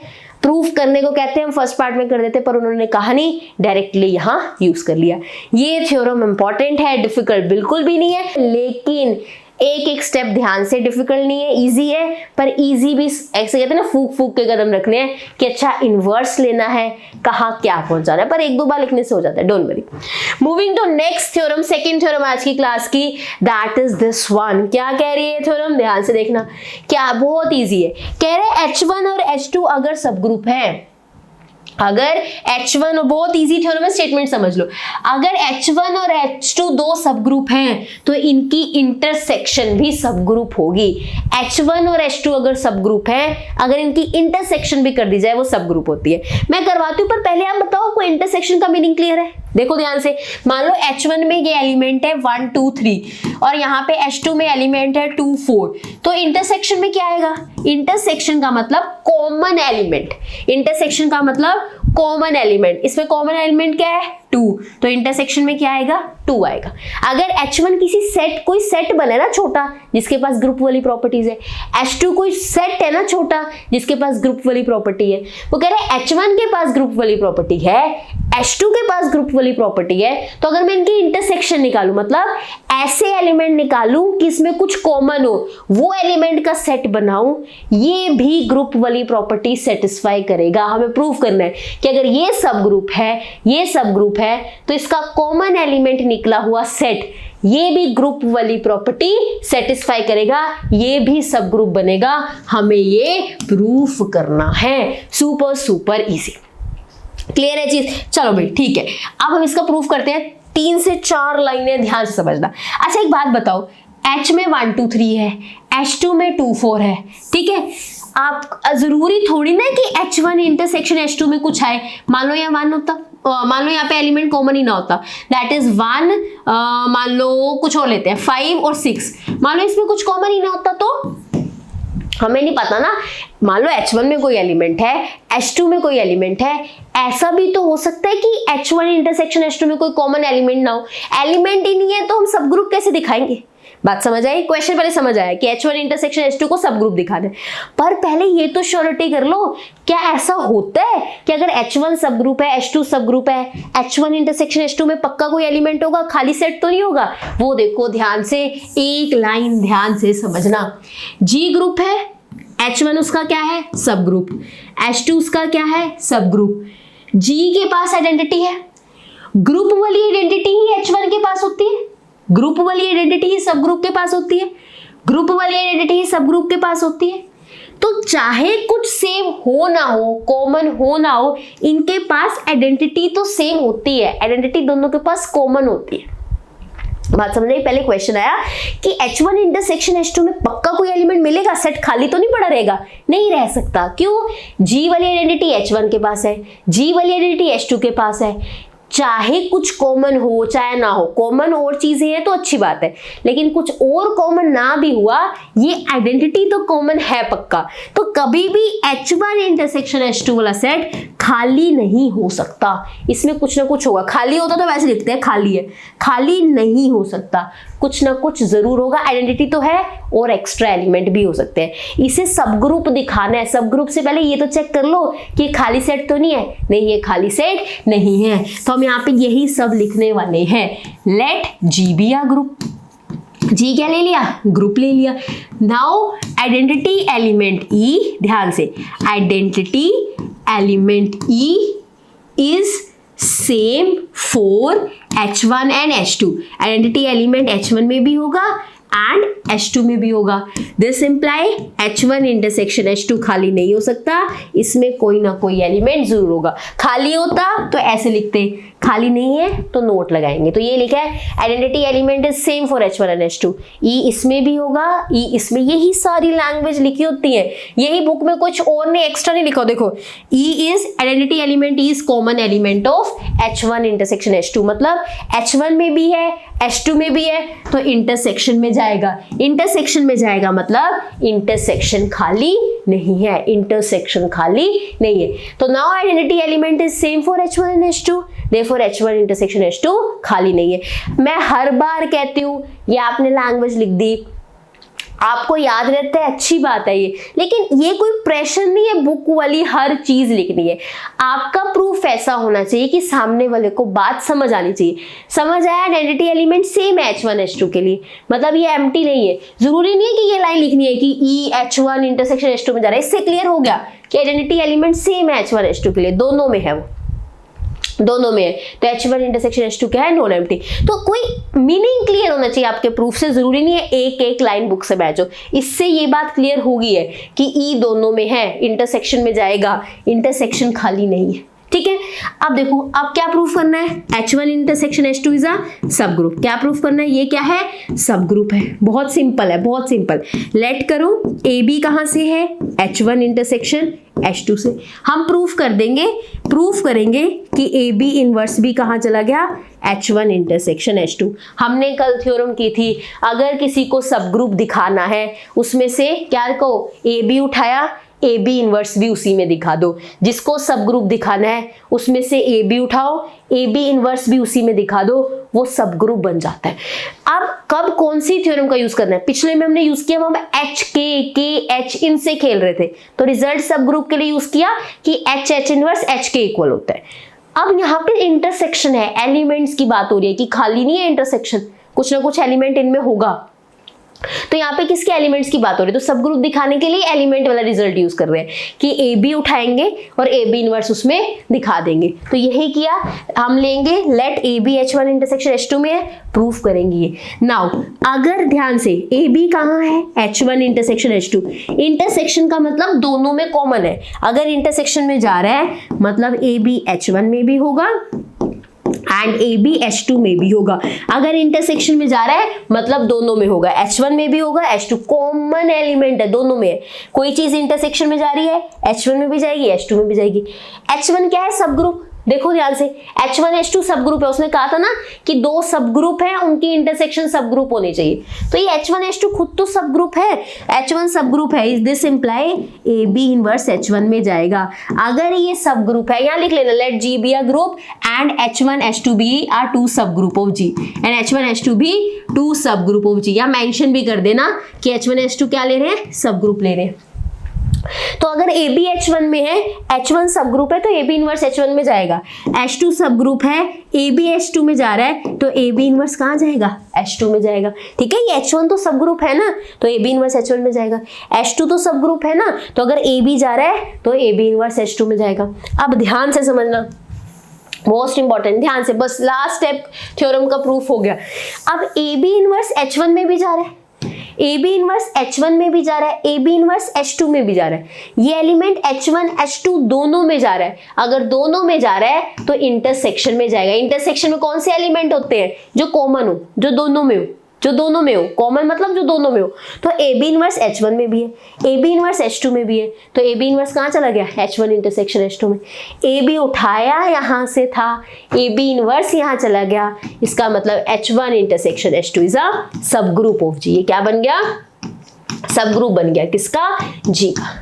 प्रूफ करने को कहते हैं, हम फर्स्ट पार्ट में कर देते, पर उन्होंने कहा नहीं, डायरेक्टली यहाँ यूज कर लिया। ये थ्योरम इंपॉर्टेंट है, डिफिकल्ट बिल्कुल भी नहीं है, लेकिन एक एक स्टेप ध्यान से, डिफिकल्ट नहीं है, इजी है, पर इजी भी ऐसे कहते हैं ना, फूक फूक के कदम रखने हैं कि अच्छा इनवर्स लेना है, कहाँ क्या पहुंचाना है, पर एक दो बार लिखने से हो जाता है, don't worry. Moving to next theorem, second theorem आज की क्लास की, दैट इज दिस वन। क्या कह रही है थ्योरम, ध्यान से देखना, क्या बहुत इजी है। कह रहे H1 और H2 अगर सब ग्रुप है, अगर H1, बहुत इजी थ्योरम है, स्टेटमेंट समझ लो। अगर H1 और H2 दो सब ग्रुप हैं, तो इनकी इंटरसेक्शन भी सब ग्रुप होगी। H1 और H2 अगर सब ग्रुप हैं, अगर इनकी इंटरसेक्शन भी कर दी जाए वो सब ग्रुप होती है। मैं करवाती हूँ, पर पहले आप बताओ कोई इंटरसेक्शन का मीनिंग क्लियर है। देखो ध्यान से, मान लो H1 में ये एलिमेंट है 1 2 3 और यहाँ पे H2 में एलिमेंट है 2 4, तो इंटरसेक्शन में क्या आएगा, इंटरसेक्शन का मतलब कॉमन एलिमेंट, इंटरसेक्शन का मतलब कॉमन एलिमेंट, इसमें कॉमन एलिमेंट क्या है 2, तो इंटरसेक्शन में क्या आएगा 2 आएगा। अगर H1 किसी सेट, कोई सेट बने ना छोटा जिसके पास ग्रुप वाली प्रॉपर्टीज है, H2 कोई सेट है ना छोटा जिसके पास ग्रुप वाली प्रॉपर्टी है, वो कह रहे H1 के पास ग्रुप वाली प्रॉपर्टी है, H2 के पास ग्रुप वाली प्रॉपर्टी है, तो अगर मैं इनकी इंटरसेक्शन निकालूं, मतलब ऐसे एलिमेंट निकालूं कि इसमें कुछ कॉमन हो, वो एलिमेंट का सेट बनाऊं, ये भी ग्रुप वाली प्रॉपर्टी सेटिस्फाई करेगा। हमें प्रूव करना है कि अगर ये सब ग्रुप है, ये सब ग्रुप है, तो इसका कॉमन एलिमेंट निकला हुआ सेट ये भी ग्रुप वाली प्रॉपर्टी सेटिस्फाई करेगा, ये भी सब ग्रुप बनेगा। हमें ये प्रूफ करना है, सुपर सुपर इजी। क्लियर है चीज? चलो भाई ठीक है, अब हम इसका प्रूफ करते हैं। 3 से 4 लाइनें ध्यान से समझना। अच्छा एक बात बताओ, H में 1 2 3 है, H2 में 2 4 है, ठीक है। आप जरूरी थोड़ी ना कि H1 इंटरसेक्शन H2 में कुछ है। मान लो यहाँ 1 होता, मान लो यहाँ पे एलिमेंट कॉमन ही ना होता, दैट इज 1, मान लो कुछ और लेते हैं 5 और 6, मान लो इसमें कुछ कॉमन ही ना होता तो हमें नहीं पता ना। मान लो H1 में कोई एलिमेंट है, H2 में कोई एलिमेंट है, ऐसा भी तो हो सकता है कि H1 इंटरसेक्शन H2 में कोई कॉमन एलिमेंट ना हो। एलिमेंट ही नहीं है तो हम सब ग्रुप कैसे दिखाएंगे? बात समझ आई? क्वेश्चन पहले समझ आया कि H1 इंटरसेक्शन H2 को सब ग्रुप दिखा दे, पर पहले ये तो श्योरिटी कर लो, क्या ऐसा होता है कि अगर H1 सब ग्रुप है, H2 सब ग्रुप है, H1 इंटरसेक्शन H2 में पक्का कोई एलिमेंट होगा, खाली सेट तो नहीं होगा? वो देखो ध्यान से, एक लाइन ध्यान से समझना। G ग्रुप है, H1 उसका क्या है? सब ग्रुप, H2 उसका क्या है? सब ग्रुप। G के पास आइडेंटिटी है, ग्रुप वाली आइडेंटिटी ही H1 के पास होती है, ग्रुप वाली आइडेंटिटी ही सब ग्रुप के पास होती है, ग्रुप वाली आइडेंटिटी ही सब ग्रुप के पास होती है। तो चाहे कुछ सेम हो ना हो, कॉमन हो ना हो, इनके पास आइडेंटिटी तो सेम होती है, आइडेंटिटी दोनों के पास कॉमन होती है। बात समझ आई? पहले क्वेश्चन आया कि H1 इंटरसेक्शन H2 में पक्का कोई एलिमेंट मिलेगा, सेट खाली तो नहीं पड़ा रहेगा? नहीं रह सकता। क्यों? G वाली आइडेंटिटी H1 के पास है, G वाली आइडेंटिटी H2 के पास है। चाहे कुछ कॉमन हो चाहे ना हो, कॉमन और चीजें हैं तो अच्छी बात है, लेकिन कुछ और कॉमन ना भी हुआ, ये आइडेंटिटी तो कॉमन है पक्का। तो कभी भी H1 इंटरसेक्शन H2 वाला सेट खाली नहीं हो सकता, इसमें कुछ ना कुछ होगा। खाली होता तो वैसे लिखते हैं खाली है, खाली नहीं हो सकता, कुछ ना कुछ जरूर होगा। आइडेंटिटी तो है और एक्स्ट्रा एलिमेंट भी हो सकते हैं। इसे सब ग्रुप दिखाना है, सब ग्रुप से पहले ये तो चेक कर लो कि ये खाली सेट तो नहीं है। नहीं, ये खाली सेट नहीं है, तो हम यहाँ पे यही सब लिखने वाले हैं। Let G be a group. G क्या ले लिया? ग्रुप ले लिया। नाउ आइडेंटिटी एलिमेंट E, ध्यान से, identity element E is same for H1 and H2। Identity element H1 में भी होगा एंड H2 में भी होगा। This imply H1 intersection H2 खाली नहीं हो सकता, इसमें कोई ना कोई एलिमेंट जरूर होगा। खाली होता तो ऐसे लिखते, खाली नहीं है तो नोट लगाएंगे। तो ये लिखा है identity element is same for H1 and H2। E इसमें भी होगा, E इसमें, यही सारी लैंग्वेज लिखी होती है, यही बुक में कुछ और नहीं, एक्स्ट्रा नहीं लिखा। देखो E is identity element is common element of H1 intersection H2, मतलब H1 में भी है H2 में भी है तो इंटरसेक्शन में जाएगा। इंटरसेक्शन में जाएगा मतलब इंटरसेक्शन खाली नहीं है, इंटरसेक्शन खाली नहीं है। तो now identity element is same for H1 and H2, therefore H1 intersection H2 खाली नहीं है। मैं हर बार कहती हूँ, ये आपने लैंग्वेज लिख दी, आपको याद रहता है, अच्छी बात है ये, लेकिन ये कोई प्रेशर नहीं है बुक वाली हर चीज लिखनी है। आपका प्रूफ ऐसा होना चाहिए कि सामने वाले को बात समझ आनी चाहिए। समझ आया? आइडेंटिटी एलिमेंट सेम है H1 H2 के लिए, मतलब ये एम्प्टी नहीं है। जरूरी नहीं है कि ये लाइन लिखनी है कि E H1 इंटरसेक्शन H2 में जा रहा है। इससे क्लियर हो गया कि आइडेंटिटी एलिमेंट सेम है H1 H2 के लिए, दोनों में है, वो दोनों में है। तो H1 इंटरसेक्शन H2 क्या है? Non empty. तो कोई मीनिंग क्लियर होना चाहिए आपके प्रूफ से, जरूरी नहीं है एक एक लाइन बुक से बैठो। इससे ये बात क्लियर हो गई है कि E दोनों में है, इंटरसेक्शन में जाएगा, इंटरसेक्शन खाली नहीं है। ठीक है, अब देखो अब क्या प्रूफ करना है? H1 intersection H2 is a सब ग्रुप। क्या प्रूफ करना है? ये क्या है? सब ग्रुप है। बहुत सिंपल है, बहुत सिंपल। लेट करो, AB कहाँ से है? H1 इंटरसेक्शन H2 से। हम प्रूफ कर देंगे, प्रूफ करेंगे कि AB इनवर्स भी कहाँ चला गया? H1 intersection H2। हमने कल थ्योरम की थी, अगर किसी को सब ग्रुप दिखाना है, उसमें से क्या कहो, AB उठाया, AB इनवर्स भी उसी में दिखा दो। जिसको सब ग्रुप दिखाना है उसमें से AB उठाओ, AB इनवर्स भी उसी में दिखा दो, वो सब ग्रुप बन जाता है। अब कब कौन सी थ्योरम का यूज करना है? पिछले में हमने यूज किया, हम H K H इनसे खेल रहे थे, तो रिजल्ट सब ग्रुप के लिए यूज किया कि H इनवर्स H के इक्वल होता है। अब यहाँ पे इंटरसेक्शन है, एलिमेंट्स की बात हो रही है कि खाली नहीं है इंटरसेक्शन, कुछ ना कुछ एलिमेंट इनमें होगा। तो यहाँ पे किसके एलिमेंट्स की बात हो रही है, तो सब ग्रुप दिखाने के लिए एलिमेंट वाला रिजल्ट यूज कर रहे हैं कि ए बी उठाएंगे और ए बी इनवर्स उसमें दिखा देंगे। तो यही किया, हम लेंगे late A B H1 intersection H2 में है, प्रूफ करेंगे ये। नाउ अगर ध्यान से ए बी कहाँ है, H1 इंटरसेक्शन H2, इंटरसेक्शन का मतलब दोनों में कॉमन है। अगर इंटरसेक्शन में जा रहा है मतलब ए बी H1 में भी होगा एंड ए बी H2 में भी होगा। अगर इंटरसेक्शन में जा रहा है मतलब दोनों में होगा, H1 में भी होगा H2, कॉमन एलिमेंट है दोनों में है। कोई चीज इंटरसेक्शन में जा रही है H1 में भी जाएगी H2 में भी जाएगी। H1 क्या है, सब ग्रुप। देखो ध्यान से, H1 H2 सब ग्रुप है, उसने कहा था ना कि दो सब ग्रुप है उनकी इंटरसेक्शन सब ग्रुप होनी चाहिए। तो ये H1 H2 खुद तो सब ग्रुप है, H1 सब ग्रुप है, is this imply A B inverse H1 में जाएगा। अगर ये सब ग्रुप है, यहाँ लिख लेना let G be a group and H1 H2 be are two subgroup of G and H1 H2 be two subgroup of G। या मेंशन भी कर देना कि H1 H2 क्या ले रहे हैं, सब ग्रुप ले रहे हैं। तो अगर ए बी H1 में है, H1 सब ग्रुप है तो ए बी इनवर्स H1 में जाएगा। H2 सब ग्रुप है, ए बी H2 में जा रहा है तो ए बी इनवर्स कहाँ जाएगा, H2 में जाएगा। ठीक है, ये H1 तो सब ग्रुप है ना तो ए बी इनवर्स H1 में जाएगा। H2 तो सब ग्रुप है ना, तो अगर ए बी जा रहा है तो ए बी इनवर्स H2 में जाएगा। अब ध्यान से समझना, मोस्ट इंपॉर्टेंट, ध्यान से, बस लास्ट स्टेप थ्योरम का प्रूफ हो गया। अब ए बी इनवर्स H1 में भी जा रहा है, ए बी इनवर्स H1 में भी जा रहा है, ए बी इनवर्स H2 में भी जा रहा है। ये एलिमेंट H1 H2 दोनों में जा रहा है। अगर दोनों में जा रहा है तो इंटरसेक्शन में जाएगा। इंटरसेक्शन में कौन से एलिमेंट होते हैं, जो कॉमन हो, जो दोनों में हो, जो दोनों में हो, कॉमन मतलब जो दोनों में हो। तो ए बी इनवर्स H1 में भी है, ए बी इनवर्स H2 में भी है, तो ए बी इनवर्स कहाँ चला गया, H1 इंटरसेक्शन H2 में। ए बी उठाया यहाँ से था, ए बी इनवर्स यहाँ चला गया, इसका मतलब H1 intersection H2 is a सब ग्रुप ऑफ G। ये क्या बन गया, सब ग्रुप बन गया, किसका, G का।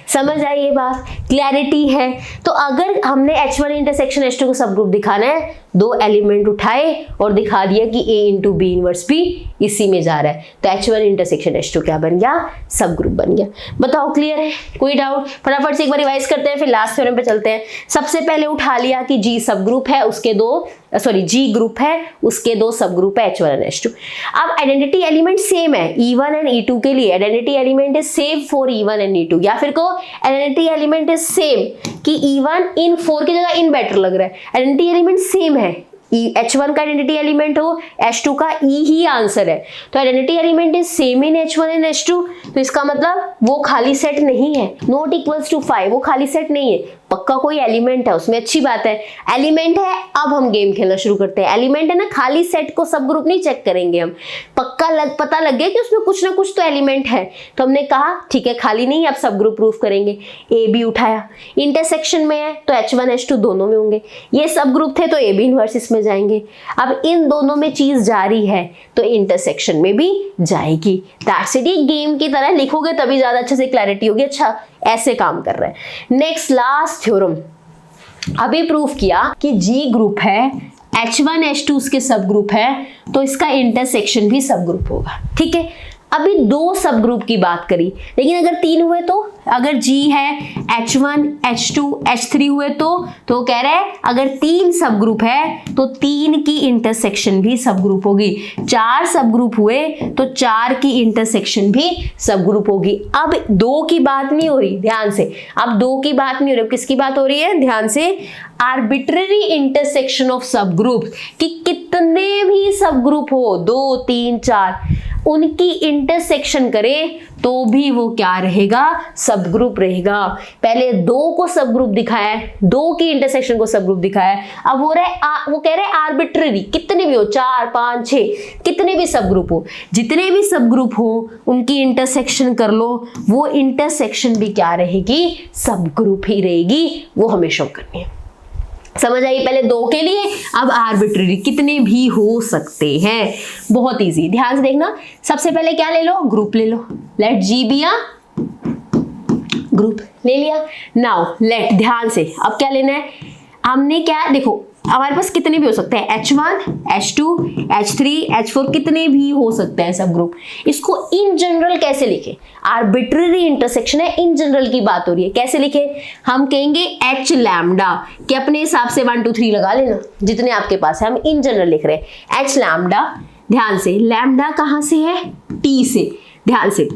समझ आई ये बात, क्लैरिटी है। तो अगर हमने H1 इंटरसेक्शन H2 को सब ग्रुप दिखाना है, दो एलिमेंट उठाए और दिखा दिया कि A इंटू बी इनवर्स भी इसी में जा रहा है, तो H1 इंटरसेक्शन H2 क्या बन गया, सब ग्रुप बन गया। बताओ क्लियर है, कोई डाउट? फटाफट से एक बार रिवाइज करते हैं, फिर लास्ट थ्योरम पे चलते हैं। सबसे पहले उठा लिया कि G सब ग्रुप है, उसके दो G ग्रुप है, उसके दो सब ग्रुप है H1 और H2। अब आइडेंटिटी एलिमेंट सेम है E1 एंड E2 के लिए, identity element is same for E1 and E2, या फिर को आइडेंटिटी एलिमेंट इज सेम कि E1 इन 4 की जगह इन बेटर लग रहा है, आइडेंटिटी एलिमेंट सेम है। H1 का आइडेंटिटी एलिमेंट हो, H2 का E ही आंसर है, तो identity element is same in H1 and H2, तो इसका मतलब वो खाली सेट नहीं है, नॉट इक्वल्स टू 5, वो खाली सेट नहीं है, पक्का कोई एलिमेंट है उसमें। अच्छी बात है, एलिमेंट है। अब हम गेम खेलना शुरू करते हैं। एलिमेंट है ना, खाली सेट को सब ग्रुप नहीं चेक करेंगे हम, पक्का पता लग गया कि उसमें कुछ ना कुछ तो एलिमेंट है, तो हमने कहा ठीक है खाली नहीं, अब सब ग्रुप प्रूफ करेंगे। ए बी उठाया, इंटरसेक्शन में है तो H1 H2 दोनों में होंगे, ये सब ग्रुप थे तो ए बी इनवर्स इसमें जाएंगे। अब इन दोनों में चीज जारी है तो इंटरसेक्शन में भी जाएगी। दैट्स इट, ये गेम की तरह लिखोगे तभी ज्यादा अच्छे से क्लैरिटी होगी। अच्छा, ऐसे काम कर रहा है। नेक्स्ट लास्ट थ्योरम, अभी प्रूफ किया कि G ग्रुप है, H1 H2 उसके सब ग्रुप है, तो इसका इंटरसेक्शन भी सब ग्रुप होगा। ठीक है, अभी दो सब ग्रुप की बात करी, लेकिन अगर 3 हुए तो, अगर G है H1 H2 H3 हुए तो कह रहा है अगर 3 सब ग्रुप है तो 3 की इंटरसेक्शन भी सब ग्रुप होगी। 4 सब ग्रुप हुए तो 4 की इंटरसेक्शन भी सब ग्रुप होगी। अब 2 की बात नहीं हो रही, ध्यान से, अब 2 की बात नहीं हो रही, किसकी बात हो रही है, ध्यान से, आर्बिट्ररी इंटरसेक्शन ऑफ सब ग्रुप, कि कितने भी सब ग्रुप हो, 2 3 4, उनकी इंटरसेक्शन करें तो भी वो क्या रहेगा, सब ग्रुप रहेगा। पहले 2 को सब ग्रुप दिखाया है, 2 की इंटरसेक्शन को सब ग्रुप दिखाया है, अब वो कह रहे हैं आर्बिट्ररी, कितने भी हो, 4 5 6, कितने भी सब ग्रुप हो, जितने भी सब ग्रुप हो उनकी इंटरसेक्शन कर लो, वो इंटरसेक्शन भी क्या रहेगी, सब ग्रुप ही रहेगी, वो हमें शो करनी है। समझ आई? पहले 2 के लिए, अब आर्बिट्ररी, कितने भी हो सकते हैं, बहुत इजी। ध्यान से देखना, सबसे पहले क्या ले लो, ग्रुप ले लो, let G be a group, ले लिया। नाउ लेट, ध्यान से, अब क्या लेना है, हमने क्या, देखो हमारे पास कितने भी हो सकते हैं, H1 H2 H3 H4, कितने भी हो सकते हैं सब ग्रुप। इसको इन जनरल कैसे लिखे, आर्बिट्ररी इंटरसेक्शन है, इन जनरल की बात हो रही है, कैसे लिखे, हम कहेंगे H लैम्डा, कि अपने हिसाब से 1 2 3 लगा लेना जितने आपके पास है, हम इन जनरल लिख रहे हैं H लैम्डा, ध्यान से, लैम्डा कहाँ से है? टी से। ध्यान से,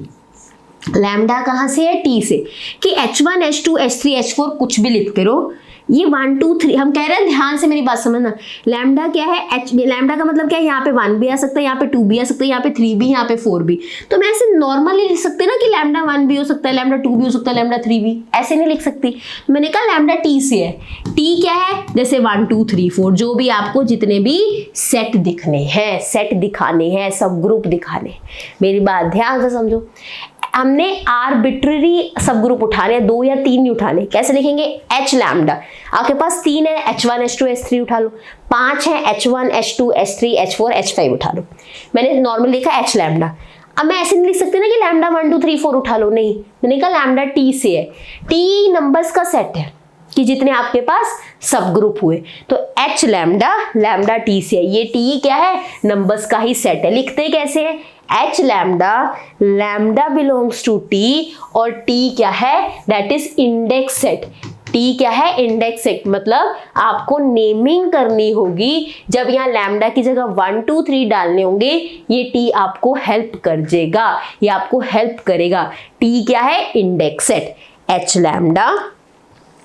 लैम्डा कहाँ से है? टी से। कि H1 H2 H3 H4 कुछ भी लिखते रहो, ये 1 2 3 हम कह रहे हैं, ध्यान से मेरी बात समझना। लैम्डा क्या है? लैम्डा का मतलब क्या है? यहाँ पे 1 भी आ सकता है, यहाँ पे 2 भी आ सकता है, यहाँ पे 3 भी, यहाँ पे 4 भी। तो मैं ऐसे नॉर्मली लिख सकते ना कि लैम्डा 1 भी हो सकता है, लैम्डा 2 भी हो सकता है, लैम्डा 3 भी, ऐसे नहीं लिख सकती। मैंने कहा लैम्डा टी से है। टी क्या है? जैसे 1 2 3 4 जो भी आपको जितने भी सेट दिखने हैं, सेट दिखाने हैं, सब ग्रुप दिखाने हैं। मेरी बात ध्यान से समझो। हमने आर्बिट्ररी सब ग्रुप उठाने, 2 या 3 नहीं उठाने। कैसे लिखेंगे? एच लैम्डा, आपके पास 3 है, H1 H2 H3 उठा लो। 5 है, H1 H2 H3 H4 H5 उठा लो। मैंने नॉर्मल लिखा एच लैम्डा। अब मैं ऐसे नहीं लिख सकती ना कि लैम्डा 1 2 3 4 उठा लो, नहीं, मैंने कहा लैम्डा टी से है। टी नंबर्स का सेट है कि जितने आपके पास सब ग्रुप हुए, तो एच लैम्डा लैम्डा टी से है। ये टी क्या है? नंबर्स का ही सेट है। लिखते कैसे है? H lambda, lambda belongs to T, और टी क्या है? That is index set. T क्या है? Index set. मतलब आपको नेमिंग करनी होगी, जब यहाँ लैम्डा की जगह 1 2 3 डालने होंगे, ये टी आपको हेल्प कर देगा, ये आपको हेल्प करेगा। टी क्या है? Index set. H lambda,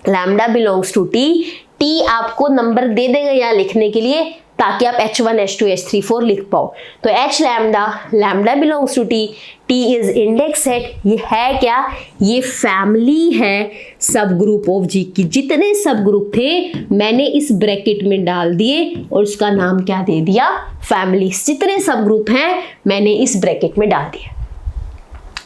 lambda belongs to T. T आपको नंबर दे देगा यहाँ लिखने के लिए, ताकि आप H1 H2 H3 4 लिख पाओ। तो H lambda, lambda belongs to T, T is index set. ये है क्या? ये फैमिली है सब ग्रुप ऑफ जी की। जितने सब ग्रुप थे मैंने इस ब्रैकेट में डाल दिए और उसका नाम क्या दे दिया? फैमिली। जितने सब ग्रुप हैं मैंने इस ब्रैकेट में डाल दिया।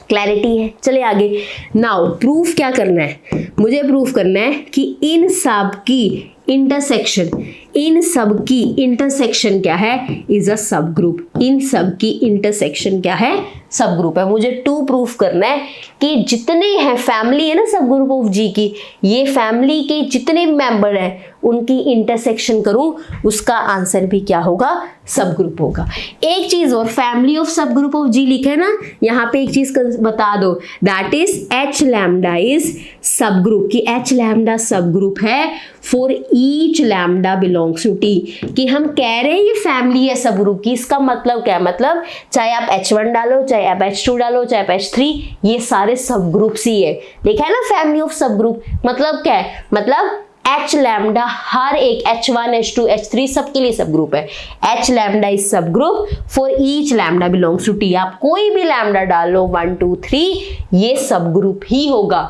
क्लैरिटी है? चले आगे। नाउ प्रूफ क्या करना है? मुझे प्रूफ करना है कि इन सब की इंटरसेक्शन, इन सब की इंटरसेक्शन क्या है? इज अ सब ग्रुप। इन सब की इंटरसेक्शन क्या है? सब ग्रुप है। मुझे 2 प्रूफ करना है कि जितने हैं, फैमिली है ना सब ग्रुप ऑफ जी की, ये फैमिली के जितने भी मेंबर हैं उनकी इंटरसेक्शन करूं, उसका आंसर भी क्या होगा? सब ग्रुप होगा। एक चीज और, family of subgroup of G लिखे ना, यहाँ पे एक चीज बता दो, that is H lambda is subgroup. की एच लैम्डा सब ग्रुप है for each lambda belongs to T. कि हम कह रहे हैं ये फैमिली है सब ग्रुप की, इसका मतलब क्या? मतलब चाहे आप H1 डालो, चाहे आप H2 डालो, चाहे आप H3, ये सारे सब ग्रुप्स ही है। देखा है ना फैमिली ऑफ सब ग्रुप मतलब क्या है? मतलब एच लैम्डा हर एक H1 H2 H3 सबके लिए सब ग्रुप है। H lambda is subgroup for each lambda belongs to T. आप कोई भी लैम्डा डालो 1 2 3, ये सब ग्रुप ही होगा,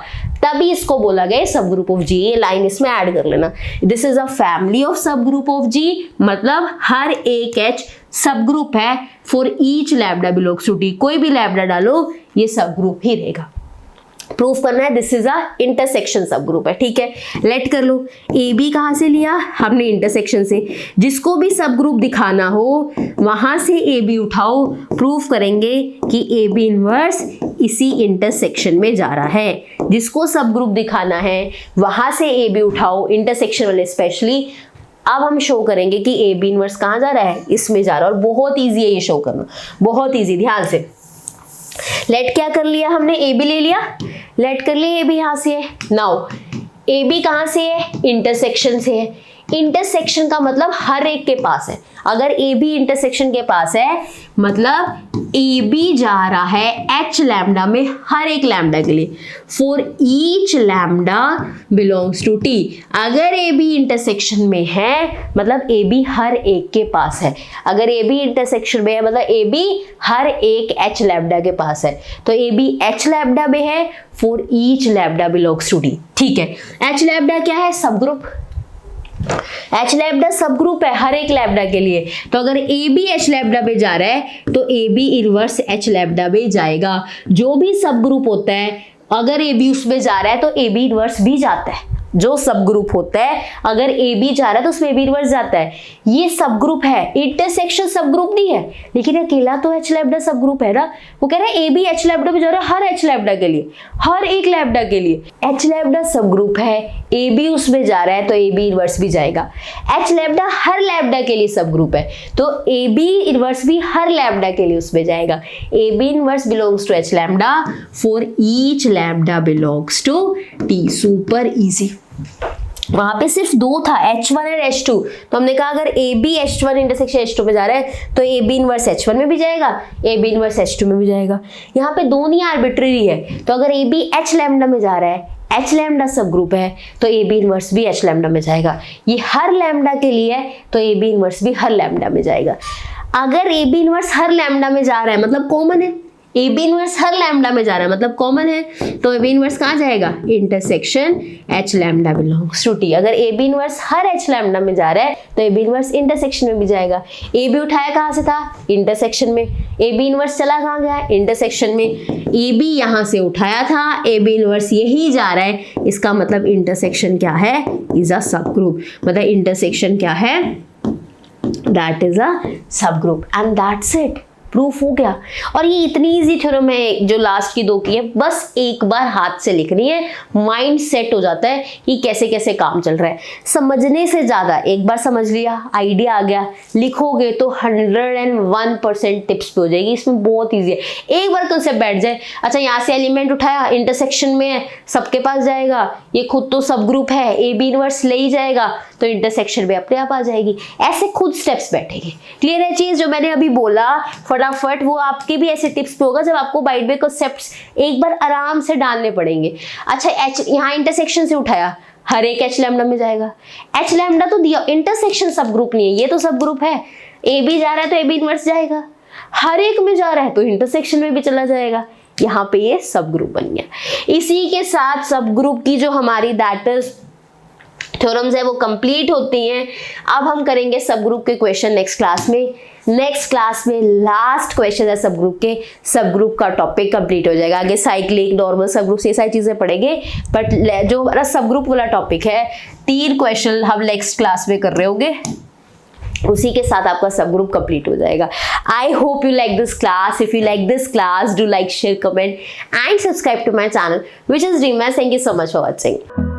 तभी इसको बोला गया सब ग्रुप ऑफ जी। ये लाइन इसमें ऐड कर लेना। This is a family of subgroup of G, मतलब हर एक एच सब ग्रुप है for each lambda belongs to T. कोई भी लैम्डा डालो ये सब ग्रुप ही रहेगा। प्रूफ करना है दिस इज अ इंटरसेक्शन सब ग्रुप है। ठीक है, लेट कर लो। ए बी कहाँ से लिया? हमने इंटरसेक्शन से। जिसको भी सब ग्रुप दिखाना हो वहां से ए बी उठाओ। प्रूफ करेंगे कि ए बी इनवर्स इसी इंटरसेक्शन में जा रहा है। जिसको सब ग्रुप दिखाना है वहां से ए बी उठाओ, इंटरसेक्शन वाले स्पेशली। अब हम शो करेंगे कि ए बी इनवर्स कहाँ जा रहा है? इसमें जा रहा है। और बहुत ईजी है ये शो करना, बहुत ईजी। ध्यान से, लेट क्या कर लिया हमने? ए बी ले लिया, लेट कर लिया, ए बी यहां से है। नाउ ए बी कहां से है? इंटरसेक्शन से है। इंटरसेक्शन का मतलब हर एक के पास है। अगर ए बी इंटरसेक्शन के पास है मतलब ए बी जा रहा है एच लैम्डा में हर एक लैम्डा के लिए, for each lambda belongs to T. अगर ए बी इंटरसेक्शन में है मतलब ए बी हर एक के पास है। अगर ए बी इंटरसेक्शन में है मतलब ए बी हर एक एच लैम्डा के पास है। तो ए बी एच लैम्डा में है for each lambda belongs to T. ठीक है, एच लैम्डा क्या है? Subgroup. H lambda subgroup है हर एक लैम्डा के लिए। तो अगर ए बी एच लैम्डा पे जा रहा है तो A B inverse H lambda पे जाएगा। जो भी सब ग्रुप होता है अगर ए बी उसमें जा रहा है तो ए बी इनवर्स भी जाता है। जो सब ग्रुप होता है अगर ए बी जा रहा है तो उसमें ए बी इनवर्स जाता है। ये सब ग्रुप है, इंटरसेक्शन सब ग्रुप नहीं है, लेकिन अकेला तो एच लैम्डा सब ग्रुप है ना। वो कह रहे हैं ए बी एच लैम्डा पे जा रहा है हर एच लैम्डा के लिए, हर एक लैम्डा के लिए। एच लैम्डा सब ग्रुप है, ए बी उसमें जा रहा है तो ए बी इनवर्स भी जाएगा। एच लैम्डा हर लैम्डा के लिए सब ग्रुप है तो ए बी इनवर्स भी हर लैम्डा के लिए उसमें जाएगा। A B inverse belongs to H lambda for each lambda belongs to T. Super easy. वहां पे सिर्फ 2 था, H1 और H2। तो हमने कहा अगर AB H1 इंटरसेक्शन H2 पे जा रहा है तो AB इनवर्स H1 में भी जाएगा, AB इनवर्स H2 में भी जाएगा। यहाँ पे दोनों ही आर्बिट्ररी है, तो अगर AB H लैम्डा में जा रहा है, H लैम्डा सब ग्रुप है, तो AB इनवर्स भी H लैम्डा में जाएगा। ये हर लैम्डा के लिए है, तो AB इनवर्स भी हर लैम्डा में जाएगा। अगर AB इनवर्स हर लैम्डा में जा रहा है मतलब कॉमन है, AB इनवर्स हर लैम्डा में जा रहा है मतलब कॉमन है, तो AB इनवर्स कहाँ जाएगा, intersection H lambda belongs to T। अगर AB इनवर्स हर H लैम्डा में जा रहा है तो AB इनवर्स इंटरसेक्शन में भी जाएगा। AB उठाया कहाँ से था, इंटरसेक्शन में, AB इनवर्स चला कहाँ गया, इंटरसेक्शन में। AB यहाँ से उठाया था, AB इनवर्स यही जा रहा है, इसका मतलब इंटरसेक्शन क्या है, इज अ सब ग्रुप। मतलब इंटरसेक्शन क्या है, दैट इज अ सब group and that's it, proof हो गया। और ये इतनी इजी थ्योरम है जो लास्ट की 2 की है, बस एक बार हाथ से लिखनी है, माइंड सेट हो जाता है कि कैसे कैसे काम चल रहा है। समझने से ज़्यादा एक बार समझ लिया, आइडिया आ गया, लिखोगे तो 101% टिप्स पे हो जाएगी। इसमें बहुत ईजी है, एक बार कंसेप्ट बैठ जाए। अच्छा यहाँ से एलिमेंट उठाया, इंटरसेक्शन में है, सबके पास जाएगा, ये खुद तो सब ग्रुप है, AB इनवर्स ले ही जाएगा, तो इंटरसेक्शन में अपने आप आ जाएगी। ऐसे खुद स्टेप्स बैठेंगे। क्लियर है चीज़ जो मैंने अभी बोला, फटाफट वो आपके भी ऐसे टिप्स पे होगा जब आपको बाइट में कॉन्सेप्ट्स एक बार आराम से डालने पड़ेंगे। अच्छा H यहाँ इंटरसेक्शन से उठाया, हर एक H लैम्डा में जाएगा। H लैम्डा तो दिया, इंटरसेक्शन सब ग्रुप नहीं है, ये तो सब ग्रुप है। AB जा रहा है तो AB इनवर्स जाएगा, हर एक में जा रहा है तो इंटरसेक्शन में भी चला जाएगा। यहाँ पे ये सब ग्रुप बन गया। इसी के साथ सब ग्रुप की जो हमारी दैट इज थ्योरम्स है वो कंप्लीट होती हैं। अब हम करेंगे सब ग्रुप के क्वेश्चन नेक्स्ट क्लास में। नेक्स्ट क्लास में लास्ट क्वेश्चन है सब ग्रुप के, सब ग्रुप का टॉपिक कंप्लीट हो जाएगा। आगे साइक्लिक, नॉर्मल सब ग्रुप, ये सारी चीजें पढ़ेंगे, बट जो हमारा सब ग्रुप वाला टॉपिक है 3 क्वेश्चन हम नेक्स्ट क्लास में कर रहे होंगे, उसी के साथ आपका सब ग्रुप कंप्लीट हो जाएगा। I hope you like this class. If you like this class, do like, share, comment and subscribe to my channel which is Dream Maths. Thank you so much for watching.